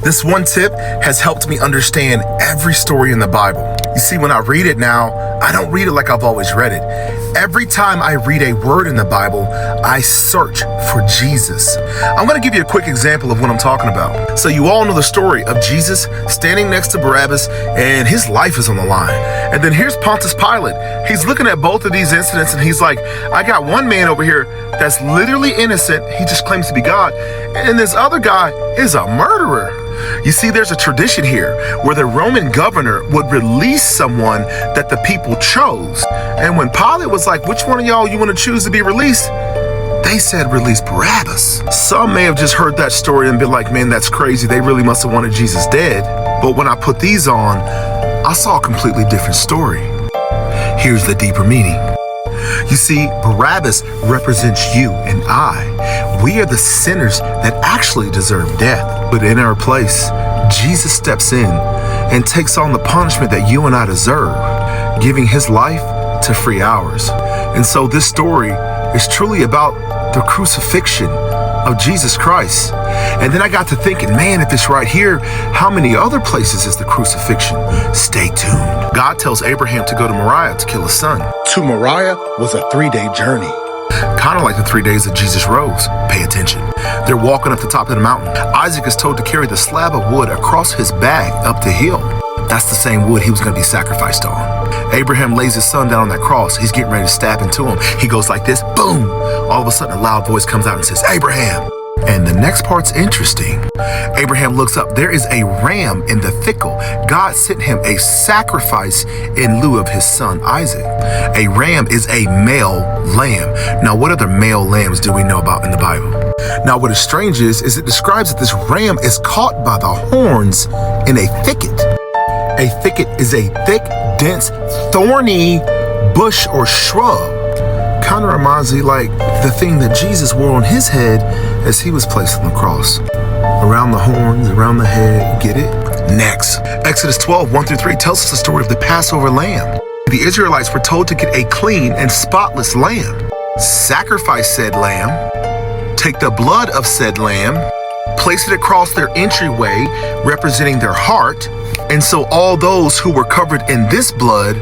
This one tip has helped me understand every story in the Bible. You see, when I read it now, I don't read it like I've always read it. Every time I read a word in the Bible, I search for Jesus. I'm going to give you a quick example of what I'm talking about. So you all know the story of Jesus standing next to Barabbas and his life is on the line. And then here's Pontius Pilate. He's looking at both of these incidents and he's like, I got one man over here that's literally innocent. He just claims to be God. And this other guy is a murderer. You see, there's a tradition here where the Roman governor would release someone that the people chose. And when Pilate was like, which one of y'all you want to choose to be released? They said, release Barabbas. Some may have just heard that story and been like, man, that's crazy. They really must have wanted Jesus dead. But when I put these on, I saw a completely different story. Here's the deeper meaning. You see, Barabbas represents you and I. We are the sinners that actually deserve death. But in our place, Jesus steps in and takes on the punishment that you and I deserve, giving his life to free ours. And so this story is truly about the crucifixion of Jesus Christ. And then I got to thinking, man, if it's right here, how many other places is the crucifixion? Stay tuned. God tells Abraham to go to Moriah to kill his son. To Moriah was a 3-day journey. Kind of like the 3 days that Jesus rose. Pay attention. They're walking up the top of the mountain. Isaac is told to carry the slab of wood across his back up the hill. That's the same wood he was going to be sacrificed on. Abraham lays his son down on that cross. He's getting ready to stab into him. He goes like this, boom. All of a sudden, a loud voice comes out and says, Abraham. And the next part's interesting. Abraham looks up. There is a ram in the thicket. God sent him a sacrifice in lieu of his son, Isaac. A ram is a male lamb. Now, what other male lambs do we know about in the Bible? Now, what is strange is it describes that this ram is caught by the horns in a thicket. A thicket is a thick, dense, thorny bush or shrub. Kind of reminds me like the thing that Jesus wore on his head as he was placed on the cross. Around the horns, around the head, get it? Next, Exodus 12, 1-3 tells us the story of the Passover lamb. The Israelites were told to get a clean and spotless lamb. Sacrifice said lamb, take the blood of said lamb, place it across their entryway, representing their heart, and so all those who were covered in this blood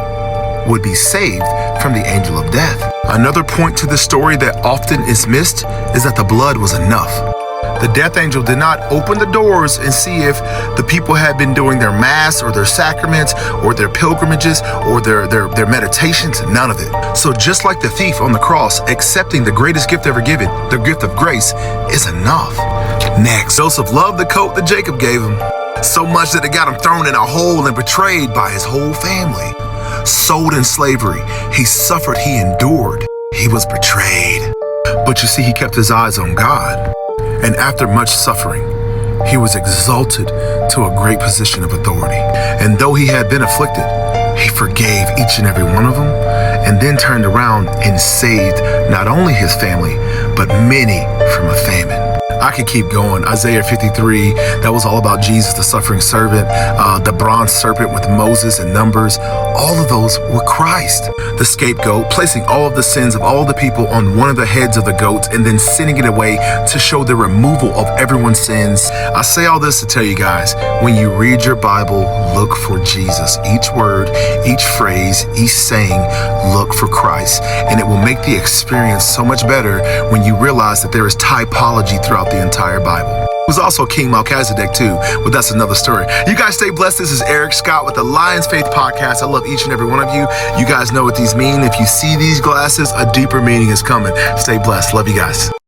would be saved from the angel of death. Another point to the story that often is missed is that the blood was enough. The death angel did not open the doors and see if the people had been doing their mass or their sacraments or their pilgrimages or their meditations, none of it. So just like the thief on the cross, accepting the greatest gift ever given, the gift of grace, is enough. Next, Joseph loved the coat that Jacob gave him, so much that it got him thrown in a hole and betrayed by his whole family. Sold in slavery, he suffered, he endured, he was betrayed. But you see, he kept his eyes on God. And after much suffering, he was exalted to a great position of authority. And though he had been afflicted, he forgave each and every one of them, and then turned around and saved not only his family, but many from a famine. I could keep going. Isaiah 53, that was all about Jesus, the suffering servant. The bronze serpent with Moses and Numbers, all of those were Christ. The scapegoat, placing all of the sins of all the people on one of the heads of the goats and then sending it away to show the removal of everyone's sins. I say all this to tell you guys, when you read your Bible, look for Jesus. Each word, each phrase, each saying, look for Christ. And it will make the experience so much better when you realize that there is typology throughout the entire Bible. It was also King Melchizedek too, but that's another story. You guys stay blessed. This is Eric Scott with the Lions Faith Podcast. I love each and every one of you. You guys know what these mean. If you see these glasses, a deeper meaning is coming. Stay blessed. Love you guys.